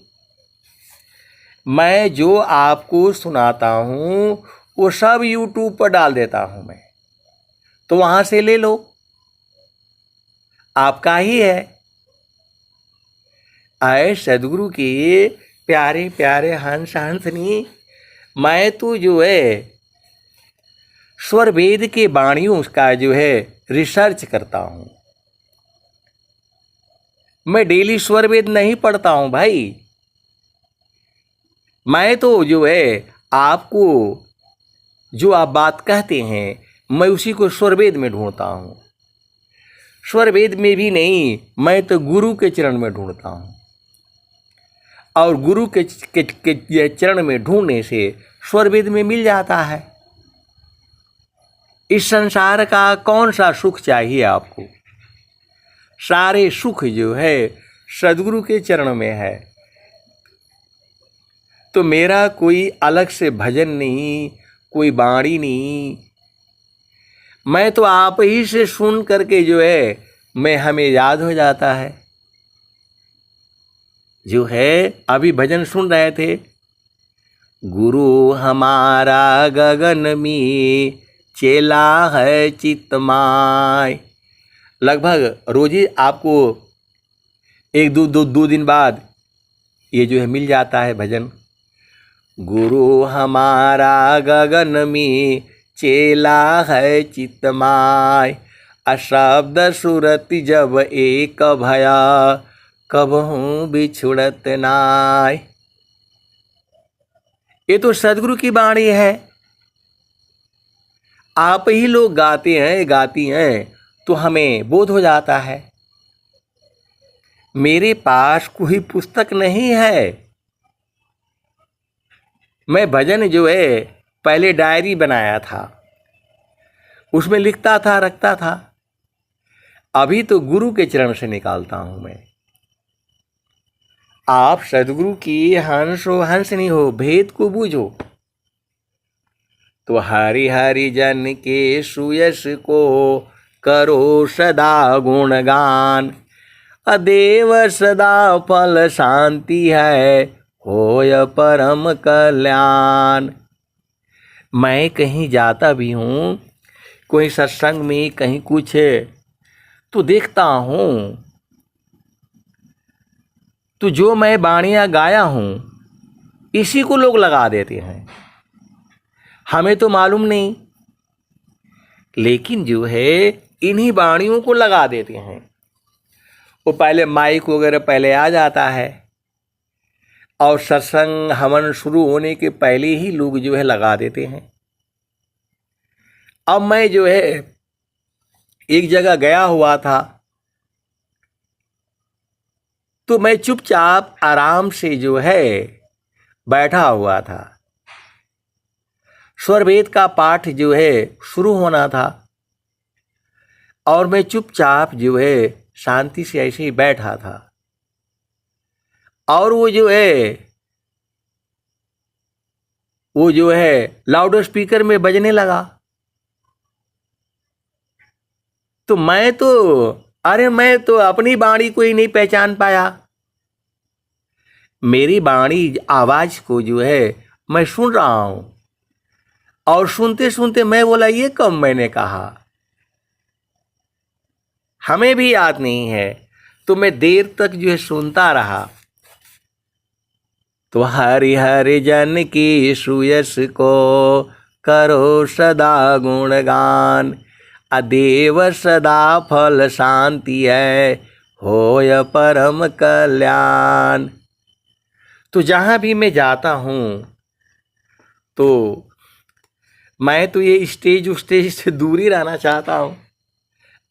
मैं जो आपको सुनाता हूँ वो सब यूट्यूब पर डाल देता हूँ मैं, तो वहाँ से ले लो, आपका ही है। आए सदगुरु के प्यारे प्यारे हंस हंसनी। मैं तो जो है स्वर वेद के वाणियों का जो है रिसर्च करता हूँ। मैं डेली स्वर वेद नहीं पढ़ता हूँ भाई। मैं तो जो है आपको जो आप बात कहते हैं मैं उसी को स्वर वेद में ढूंढता हूँ। स्वर वेद में भी नहीं, मैं तो गुरु के चरण में ढूंढता हूँ। और गुरु के चरण में ढूंढने से स्वर वेद में मिल जाता है। इस संसार का कौन सा सुख चाहिए आपको? सारे सुख जो है सदगुरु के चरण में है। तो मेरा कोई अलग से भजन नहीं, कोई वाणी नहीं। मैं तो आप ही से सुन करके जो है मैं हमें याद हो जाता है। जो है अभी भजन सुन रहे थे, गुरु हमारा गगन में चेला है चितमाय। लगभग रोज ही आपको एक दो दिन बाद ये जो है मिल जाता है भजन। गुरु हमारा गगन में चेला है चितमाय, अशब्द सुरति जब एक भया कबहूँ बिछुड़त नाय। ये तो सदगुरु की वाणी है। आप ही लोग गाते हैं गाती हैं तो हमें बोध हो जाता है। मेरे पास कोई पुस्तक नहीं है। मैं भजन जो है पहले डायरी बनाया था, उसमें लिखता था, रखता था। अभी तो गुरु के चरण से निकालता हूं मैं। आप सदगुरु की हंस हो हंसनी हो, भेद को बूझो तो हरि हरि जन के सुयश को करो सदा गुणगान। अदेव सदा फल शांति है, होय परम कल्याण। मैं कहीं जाता भी हूँ, कोई सत्संग में कहीं कुछ तो देखता हूँ, तो जो मैं वाणियाँ गाया हूँ इसी को लोग लगा देते हैं। हमें तो मालूम नहीं, लेकिन जो है इन्हीं वाणियों को लगा देते हैं। वो पहले माइक वगैरह पहले आ जाता है और सत्संग हवन शुरू होने के पहले ही लोग जो है लगा देते हैं। अब मैं जो है एक जगह गया हुआ था, तो मैं चुपचाप आराम से जो है बैठा हुआ था। स्वर वेद का पाठ जो है शुरू होना था और मैं चुपचाप जो है शांति से ऐसे ही बैठा था, और वो जो है लाउड स्पीकर में बजने लगा। तो मैं तो अपनी वाणी को ही नहीं पहचान पाया। मेरी वाणी आवाज को जो है मैं सुन रहा हूं, और सुनते सुनते मैं बोला, ये कब मैंने कहा, हमें भी याद नहीं है। तो मैं देर तक जो है सुनता रहा। तो हरि हरि जन की सुयस को करो सदा गुणगान, अदेव सदा फल शांति है, होय परम कल्याण। तो जहाँ भी मैं जाता हूँ तो मैं तो ये स्टेज से दूर ही रहना चाहता हूँ।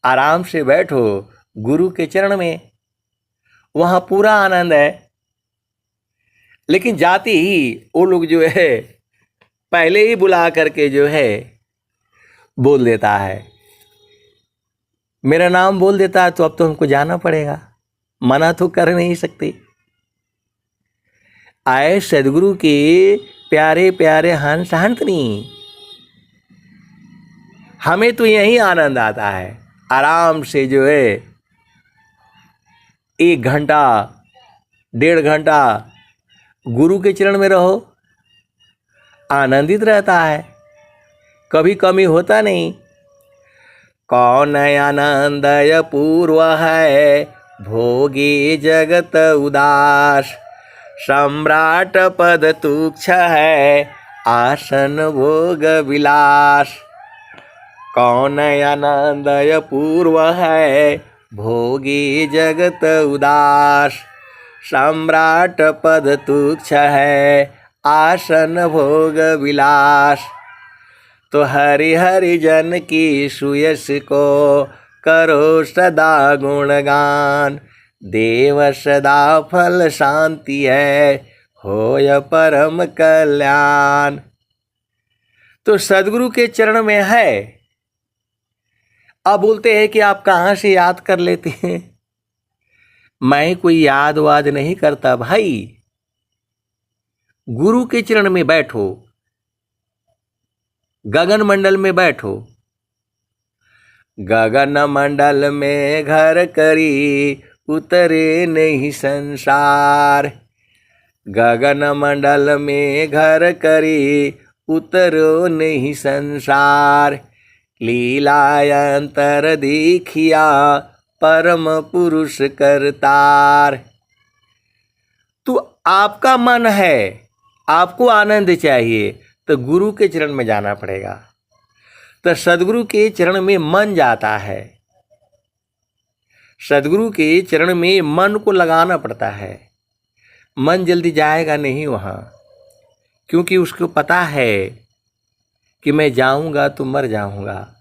आराम से बैठो गुरु के चरण में, वहाँ पूरा आनंद है। लेकिन जाते ही वो लोग जो है पहले ही बुला करके जो है बोल देता है, मेरा नाम बोल देता है, तो अब तो हमको जाना पड़ेगा, मना तो कर नहीं सकते। आए सदगुरु के प्यारे प्यारे हंस हंसनी, हमें तो यही आनंद आता है। आराम से जो है 1 घंटा 1.5 घंटा गुरु के चरण में रहो, आनंदित रहता है, कभी कमी होता नहीं। कौन आनंदय पूर्व है, भोगी जगत उदास, सम्राट पद तुच्छ है, आसन भोग विलास। कौन आनंदय पूर्व है, भोगी जगत उदास, सम्राट पद तुच्छ है, आसन भोग विलास। तो हरि हरि जन की सुयस को करो सदा गुणगान, देव सदा फल शांति है, होय परम कल्याण। तो सदगुरु के चरण में है। अब बोलते हैं कि आप कहाँ से याद कर लेते हैं? मैं कोई याद वाद नहीं करता भाई। गुरु के चरण में बैठो, गगन मंडल में बैठो। गगन मंडल में घर करी, उतरे नहीं संसार। गगन मंडल में घर करी, उतरो नहीं संसार। लीलायंतर देखिया, परम पुरुष करतार। तो आपका मन है, आपको आनंद चाहिए, तो गुरु के चरण में जाना पड़ेगा। तो सदगुरु के चरण में मन जाता है, सदगुरु के चरण में मन को लगाना पड़ता है। मन जल्दी जाएगा नहीं वहाँ, क्योंकि उसको पता है कि मैं जाऊंगा तो मर जाऊंगा।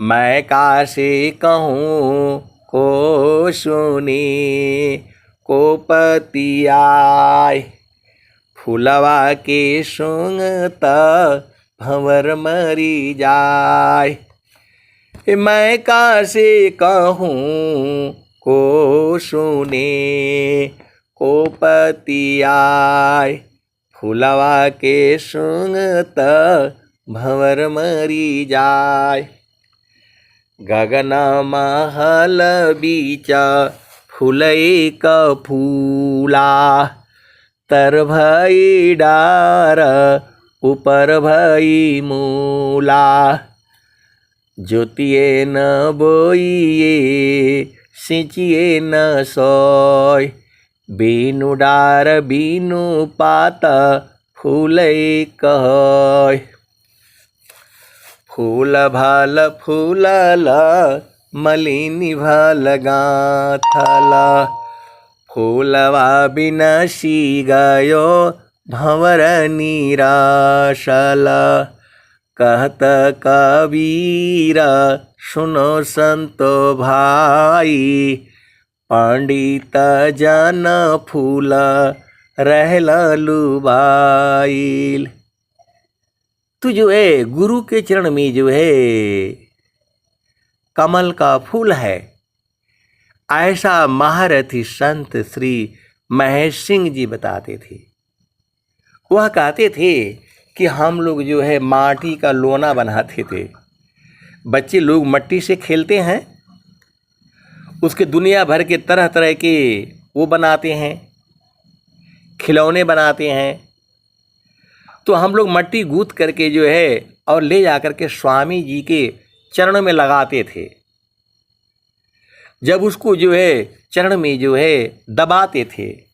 मैं कासे कहूँ को सुनी, को पति आय, फुलवा के सूंघत भंवर मरी जाय। मैं कासे कहूँ को सुने, को पति आय, फुलवा के सूंघत भंवर मरी जाय। गगन महल बीच फुलई का फूला, तर भई डार ऊपर भई मूला। जोतिए न बोइए, सिंचिए न सोय, बीनु डार बीनु पात फूलई कहय। फूल भल फूलल, मलिनी भल गाथल, फूलवा बिनसी गयो भंवर निराशल। कहत कबीर सुनो संतो भाई, पंडित जन फूल रहल लुबाइल। तो जो है गुरु के चरण में जो है कमल का फूल है। ऐसा महारथी संत श्री महेश सिंह जी बताते थे। वह कहते थे कि हम लोग जो है माटी का लोना बनाते थे। बच्चे लोग मट्टी से खेलते हैं, उसके दुनिया भर के तरह तरह के वो बनाते हैं, खिलौने बनाते हैं। तो हम लोग मट्टी गूंथ करके जो है और ले जा कर के स्वामी जी के चरणों में लगाते थे। जब उसको जो है चरण में जो है दबाते थे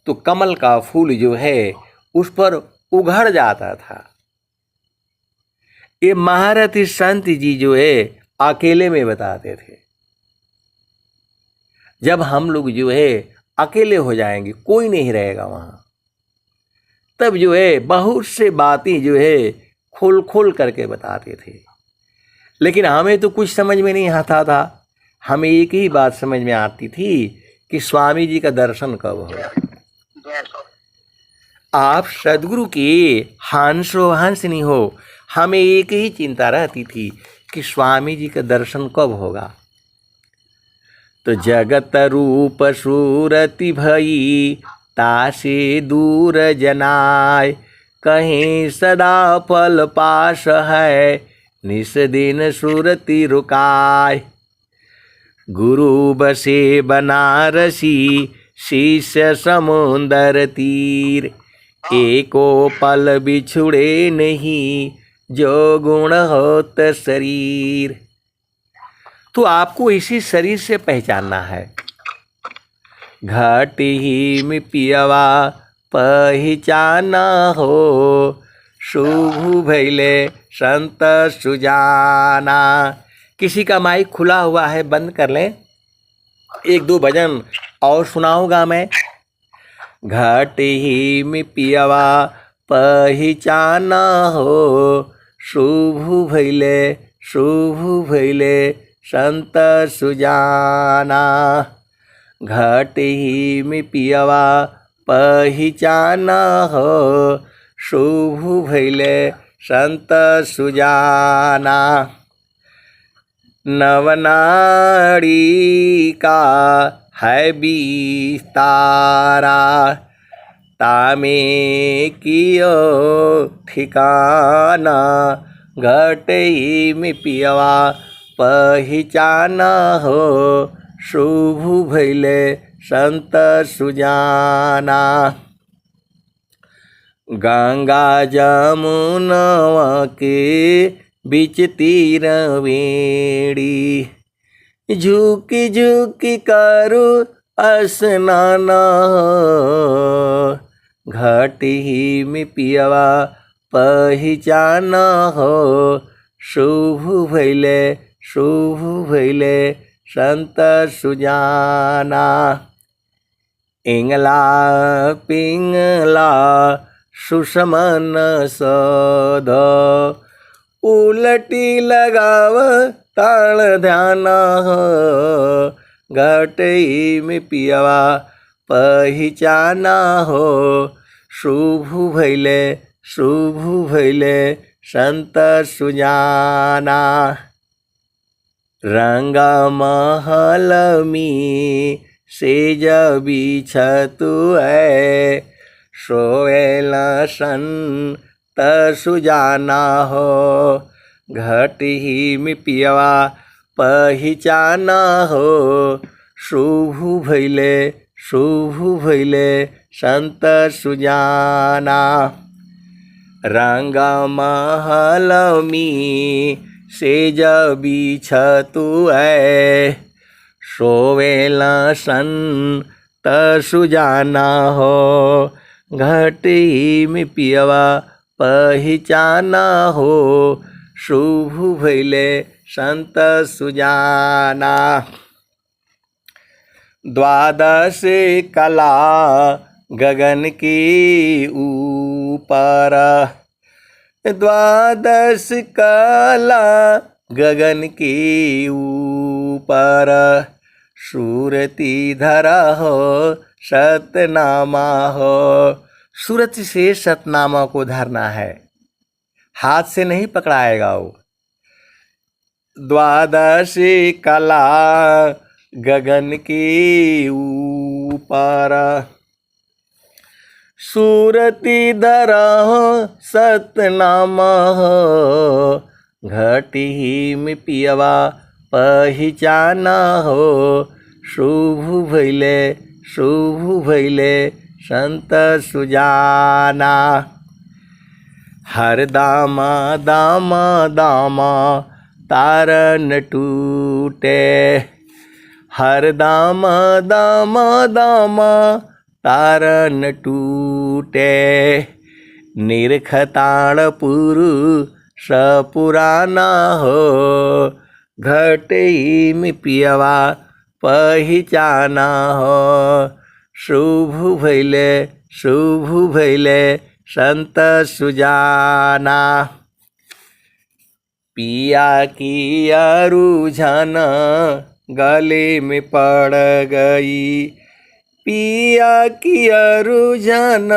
तो कमल का फूल जो है उस पर उघड़ जाता था। ये महारथी संत जी जो है अकेले में बताते थे। जब हम लोग जो है अकेले हो जाएंगे, कोई नहीं रहेगा वहाँ, तब जो है बहुत से बातें जो है खोल खोल करके बताते थे। लेकिन हमें तो कुछ समझ में नहीं आता था। हमें एक ही बात समझ में आती थी कि स्वामी जी का दर्शन कब होगा। आप सदगुरु के हंस हो हंसनी हो, हमें एक ही चिंता रहती थी कि स्वामी जी का दर्शन कब होगा। तो जगत रूप सूरति भई तासे दूर जनाय, कहीं सदा फल पास है निस दिन सूरति रुकाय। गुरु बसे बनारसी शिष्य समुंदर तीर, एको पल बिछुड़े नहीं जो गुण होत शरीर। तो आपको इसी शरीर से पहचानना है। घट ही में पियवा पहचाना हो, शुभ भैले संत सुजाना। किसी का माइक खुला हुआ है, बंद कर लें, एक दो भजन और सुनाऊंगा मैं। घट ही में पियवा पहचाना हो, शुभ भैले संत सुजाना। घट ही में पियवा पहचाना हो, शुभ भैले संत सुजाना। नवनाड़ी का है विस्तारा, तामे कियो ठिकाना। घट ही में पियवा पहचाना हो, शुभ भैले संत सुजाना। गंगा जमुनवा के बीच तीर वेड़ी, झुकी झुकी करू स्नान। घट ही में पियवा पहचाना हो, शुभ भैले संत सुजाना। इंगला पिंगला सुषमन सद, उलटी लगाव ताल ध्यान। घट ही में पियवा पहचाना हो, शुभ भैले संत सुजाना। रंगा महल में सेज बिछतु है, सोएला संत सुजाना हो। घट ही में पियवा पहचाना हो, शुभ भैले संत सुजाना। रंगा महल में सेज बिछतु है, सोवेला संत सुजाना हो। घट ही में पियवा पहचाना हो, शुभ भैले संत सुजाना। द्वादश कला गगन के ऊपर, द्वादश कला गगन के ऊपर। सूरति धरा हो सतनामा हो, सूरत से सतनामा को धरना है, हाथ से नहीं पकड़ाएगा वो। द्वादशी कला गगन के ऊपर, सूरती धरह सतनाम घटी में पियवा पहिचाना हो। शुभ भैले संत सुजाना, हर दामा दामा दामा तारन टूटे, हर दामा दामा दामा तारन टूटे, निरखताण पुरुष पुराना हो। घटी में पियवा पहिचाना हो। शुभ भैले संत सुजाना, पिया की अरुझन गले में पड़ गई, पिया की अरुझन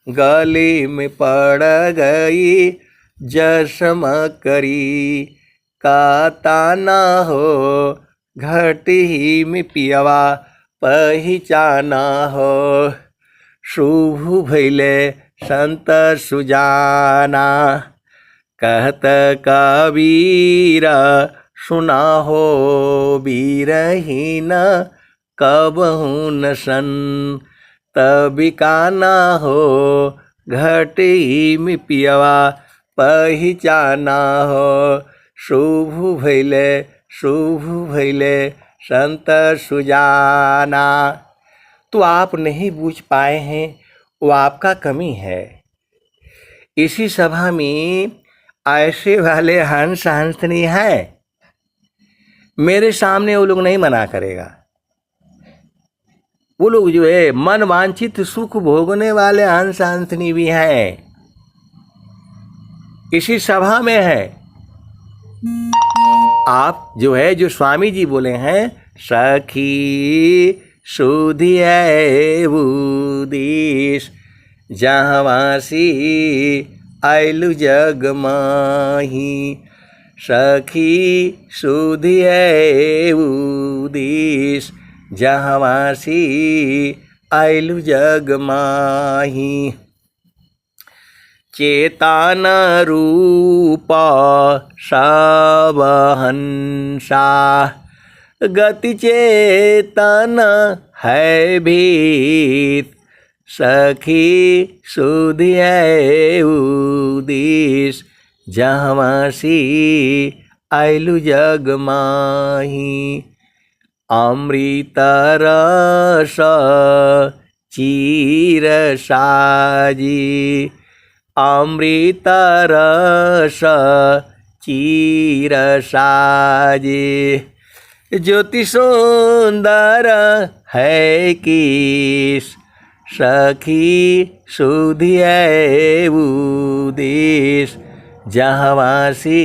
गले में पड़ गई, जश्म करी का ताना हो। घटी में पियवा पहिचाना हो। शुभ भैले संत सुजाना, कहत कबीर सुना हो बीरहीन कबहू न सन, तबिकाना हो। घटी में पियवा पहिचाना हो। शुभ भैले संत सुजाना। तो आप नहीं बूझ पाए हैं, वो आपका कमी है। इसी सभा में ऐसे वाले हंस हंसनी हैं, मेरे सामने वो लोग नहीं मना करेगा। वो लोग जो है मन वांछित सुख भोगने वाले हंस हंसनी भी हैं, इसी सभा में है। आप जो है जो स्वामी जी बोले हैं, सखी सुधिए उदेश जहाँवासी आयलु जग माही, सखी सुधिए उदेश जहाँवासी आयलु जग माही। चेतन रूप सब हंसा, गति चेतन है भीत, सखी सुधिए उदेश जहाँवासी आयलु जग माही। अमृत रस चीर साजी, अमृत रस चीर साजे, ज्योति सुंदर है किस, सखी सुधिए उदेश जहाँवासी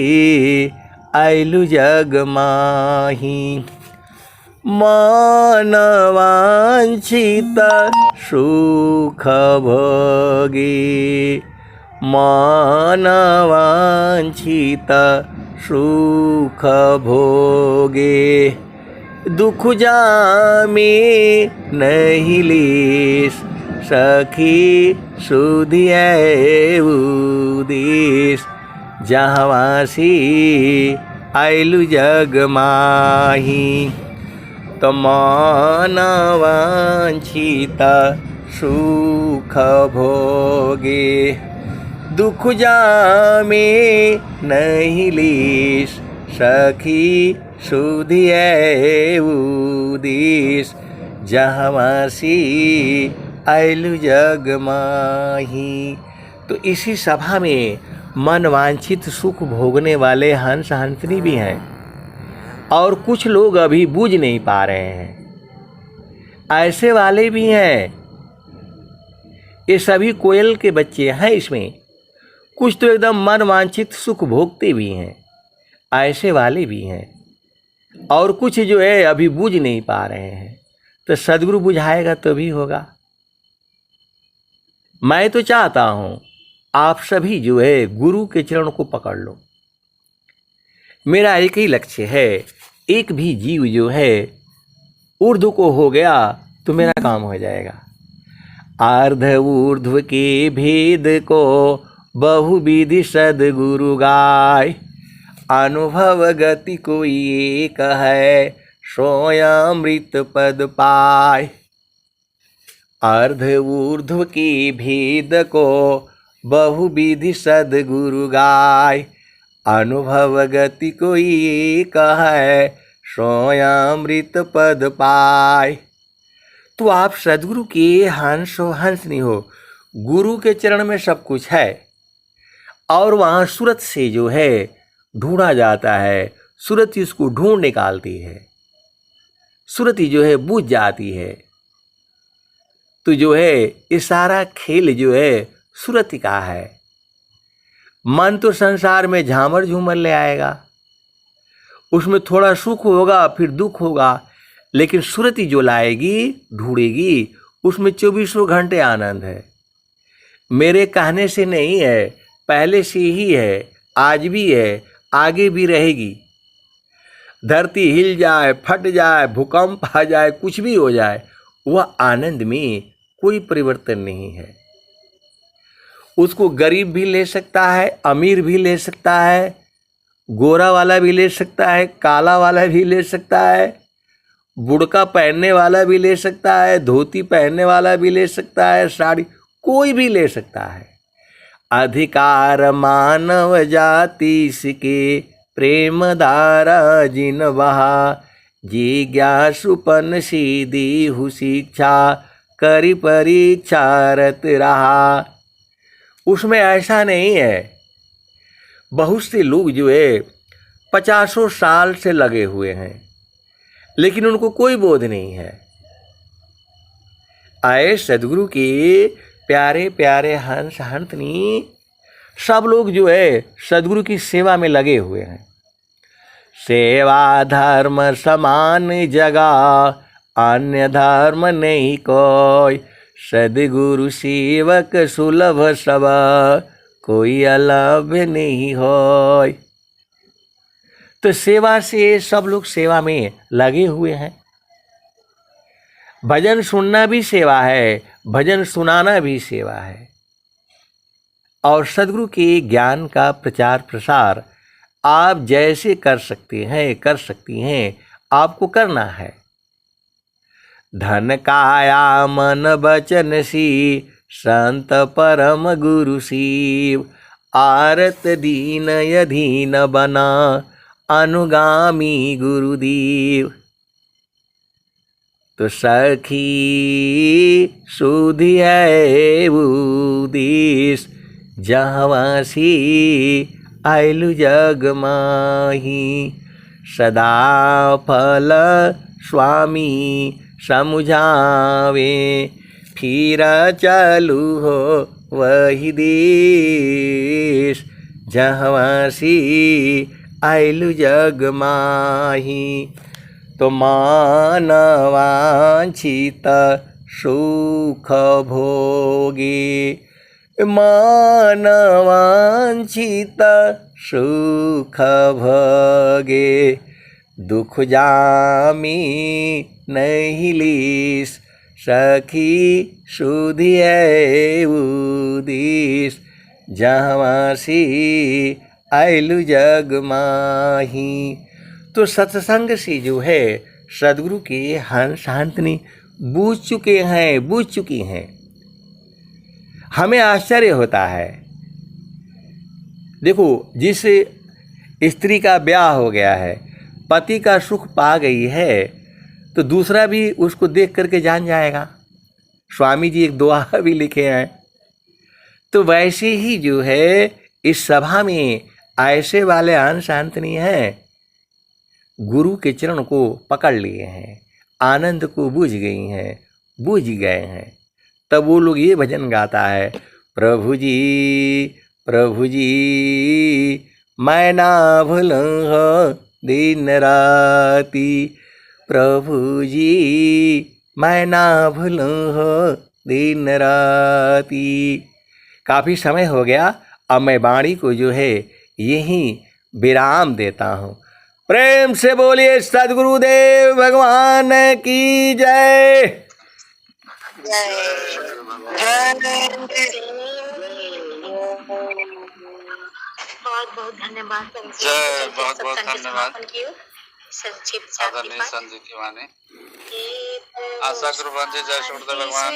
आयलु जग माही। मन वांछित सुख भोगे, मन वांछित सुख भोगे, दुख जामे नहीं लेस, सखी सुधिए उदेश जहाँवासी आयलु जग माही। तो मन वांछित सुख भोगे, दुख जामे नहीं लेस, सखी सुधिए उदेश जहाँवासी आयलु जग माही। तो इसी सभा में मन वांछित सुख भोगने वाले हंस हंसनी भी हैं, और कुछ लोग अभी बूझ नहीं पा रहे हैं, ऐसे वाले भी हैं। ये सभी कोयल के बच्चे हैं। इसमें कुछ तो एकदम मन वांछित सुख भोगते भी हैं, ऐसे वाले भी हैं, और कुछ जो है अभी बूझ नहीं पा रहे हैं। तो सदगुरु बुझाएगा तो भी होगा। मैं तो चाहता हूँ आप सभी जो है गुरु के चरण को पकड़ लो। मेरा एक ही लक्ष्य है, एक भी जीव जो है ऊर्ध्व को हो गया तो मेरा काम हो जाएगा। आर्ध ऊर्ध्व के भेद को बहुविधि सद्गुरु गाय, अनुभव गति कोई एक है, सोयामृत पद पाय। अर्ध ऊर्ध्व के भेद को बहुविधि सद्गुरु गाय, अनुभव गति कोई एक है, सोयामृत पद पाय। तो आप सद्गुरु के हंस हो, हंस नहीं हो। गुरु के चरण में सब कुछ है और वहाँ सूरत से जो है ढूंढा जाता है, सूरत इसको ढूंढ निकालती है, सूरती जो है बुझ जाती है। तो जो है ये सारा खेल जो है सूरती का है। मन तो संसार में झामर झूमर ले आएगा, उसमें थोड़ा सुख होगा फिर दुख होगा, लेकिन सूरती जो लाएगी ढूंढेगी उसमें 24 घंटे आनंद है। मेरे कहने से नहीं है, पहले से ही है, आज भी है, आगे भी रहेगी। धरती हिल जाए, फट जाए, भूकंप आ जाए, कुछ भी हो जाए, वह आनंद में कोई परिवर्तन नहीं है। उसको गरीब भी ले सकता है, अमीर भी ले सकता है, गोरा वाला भी ले सकता है, काला वाला भी ले सकता है, बुड़का पहनने वाला भी ले सकता है, धोती पहनने वाला भी ले सकता है, साड़ी कोई भी ले सकता है। अधिकार मानव जाति के प्रेम धारा जिन बहा, जिज्ञासुपन सीधी हु शिक्षा करी परीक्षा रत रहा। उसमें ऐसा नहीं है। बहुत से लोग जो है 50 साल से लगे हुए हैं लेकिन उनको कोई बोध नहीं है। आए सदगुरु के प्यारे प्यारे हंस हंसनी, सब लोग जो है सदगुरु की सेवा में लगे हुए हैं। सेवा धर्म समान जगह, अन्य धर्म नहीं कोई, सदगुरु सेवक सुलभ सब, कोई अलभ नहीं होय। तो सेवा से सब लोग सेवा में लगे हुए हैं। भजन सुनना भी सेवा है, भजन सुनाना भी सेवा है। और सदगुरु के ज्ञान का प्रचार प्रसार आप जैसे कर सकते हैं, कर सकती हैं, आपको करना है। धन काया मन बचन सी, संत परम गुरु शिव, आरत दीन यधीन बना, अनुगामी गुरुदेव। तो सखी सुधि है उदेश, जहवासी आयलु जग माही, सदा फल स्वामी समुझावे, फिर चलू हो वही देश, जहवासी आयलु जग माही। तो मानवांछित सुख भोगे, मानवांछित सुख भोगे, दुख जामी नहीं लीस, सखी सुधि है उदेश, जहवासी आयलु जग माही। तो सत्संग से जो है सदगुरु के हंस हंसनी बूझ चुके हैं, बूझ चुकी हैं। हमें आश्चर्य होता है। देखो, जिस स्त्री का ब्याह हो गया है, पति का सुख पा गई है, तो दूसरा भी उसको देख करके जान जाएगा। स्वामी जी एक दुआ भी लिखे हैं। तो वैसे ही जो है इस सभा में ऐसे वाले हंस हंसनी हैं, गुरु के चरण को पकड़ लिए हैं, आनंद को बुझ गई हैं, बुझ गए हैं। तब वो लोग ये भजन गाता है, प्रभु जी मैं ना भूलूँ दिन राती, प्रभु जी मैं ना भूलूँ दिन राती। काफ़ी समय हो गया, अब मैं वाणी को जो है यहीं विराम देता हूँ। प्रेम से बोलिए सद्गुरुदेव भगवान की जय। बहुत बहुत धन्यवाद। जय, बहुत बहुत धन्यवाद आदरणीय संजीव की वाणी। आशा गुरु बंधु जय सुखदेव भगवान